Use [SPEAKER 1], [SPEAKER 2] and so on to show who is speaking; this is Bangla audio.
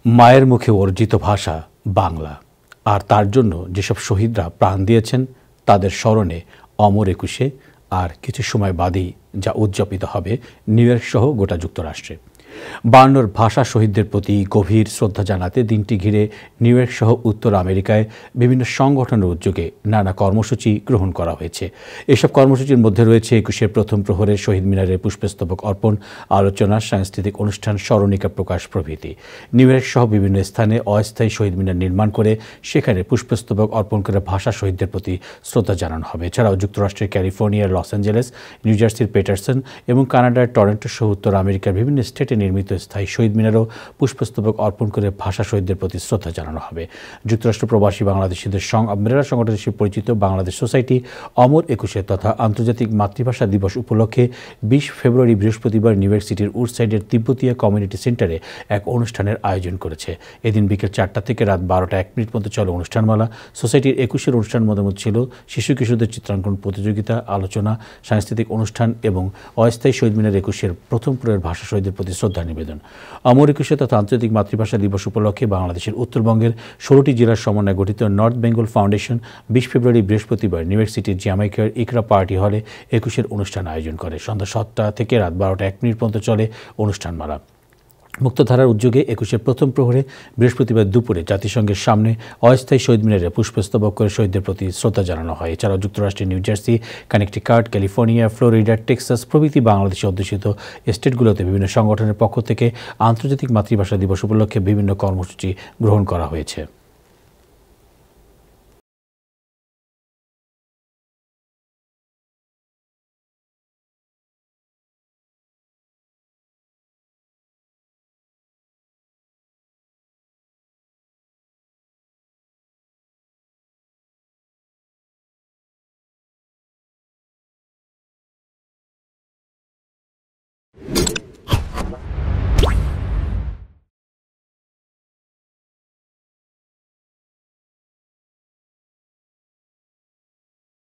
[SPEAKER 1] মায়ের মুখে অর্জিত ভাষা বাংলা, আর তার জন্য যেসব শহীদরা প্রাণ দিয়েছেন তাদের স্মরণে অমর একুশে আর কিছু সময় বাদেই যা উদযাপিত হবে নিউ ইয়র্ক সহ গোটা যুক্তরাষ্ট্রে। 52 ভাষা শহীদদের প্রতি গভীর শ্রদ্ধা জানাতে দিনটি ঘিরে নিউ ইয়র্ক সহ উত্তর আমেরিকায় বিভিন্ন সংগঠনের উদ্যোগে নানা কর্মসূচি গ্রহণ করা হয়েছে। এসব কর্মসূচির মধ্যে রয়েছে একুশের প্রথম প্রহরে শহীদ মিনারে পুষ্পস্তবক অর্পণ, আলোচনা, সাংস্কৃতিক অনুষ্ঠান, স্মরণিকা প্রকাশ প্রভৃতি। নিউ ইয়র্ক সহ বিভিন্ন স্থানে অস্থায়ী শহীদ মিনার নির্মাণ করে সেখানে পুষ্পস্তবক অর্পণ করে ভাষা শহীদদের প্রতি শ্রদ্ধা জানানো হবে। এছাড়াও যুক্তরাষ্ট্রের ক্যালিফোর্নিয়ার লস অ্যাঞ্জেলেস, নিউ জার্সির পেটারসন এবং কানাডার টরন্টো সহ উত্তর আমেরিকার বিভিন্ন স্টেটে নির্মিত স্থায়ী শহীদ মিনারও পুষ্পস্তবক অর্পণ করে ভাষা শহীদদের প্রতি শ্রদ্ধা জানানো হবে। যুক্তরাষ্ট্র প্রবাসী বাংলাদেশিদের আমব্রেলা সংগঠন হিসেবে পরিচিত বাংলাদেশ সোসাইটি অমর একুশে তথা আন্তর্জাতিক মাতৃভাষা দিবস উপলক্ষে 20 ফেব্রুয়ারি বৃহস্পতিবার নিউ ইয়র্ক সিটির উডসাইডের তিব্বতীয় কমিউনিটি সেন্টারে এক অনুষ্ঠানের আয়োজন করেছে। এদিন বিকেল 4টা থেকে রাত 12টা 1 মিনিট পর্যন্ত চলে অনুষ্ঠানমালা। সোসাইটির একুশের অনুষ্ঠান মধ্যে ছিল শিশু কিশোরদের চিত্রাঙ্কন প্রতিযোগিতা, আলোচনা, সাংস্কৃতিক অনুষ্ঠান এবং অস্থায়ী শহীদ মিনার একুশের প্রথম প্রহরের ভাষা শহীদদের প্রতি শ্রদ্ধা নিবেদন। অমর একুশে তথা আন্তর্জাতিক মাতৃভাষা দিবস উপলক্ষে বাংলাদেশের উত্তরবঙ্গের 16টি জেলার সমন্বয়ে গঠিত নর্থ বেঙ্গল ফাউন্ডেশন 20 ফেব্রুয়ারি বৃহস্পতিবার নিউ ইয়র্ক সিটির জ্যামাইকার ইকরা পার্টি হলে একুশের অনুষ্ঠান আয়োজন করে। সন্ধ্যা 7টা থেকে রাত 12টা 1 মিনিট পর্যন্ত চলে অনুষ্ঠানমালা। মুক্তধারার উদ্যোগে একুশের প্রথম প্রহরে বৃহস্পতিবার দুপুরে জাতিসংঘের সামনে অস্থায়ী শহীদ মিনারে পুষ্পস্তবক করে শহীদদের প্রতি শ্রদ্ধা জানানো হয়। এছাড়াও যুক্তরাষ্ট্রের new jersey, Connecticut, California, Florida, Texas প্রভৃতি বাংলাদেশে অধ্যুষিত স্টেটগুলোতে বিভিন্ন সংগঠনের পক্ষ থেকে আন্তর্জাতিক মাতৃভাষা দিবস উপলক্ষে বিভিন্ন কর্মসূচি গ্রহণ করা হয়েছে।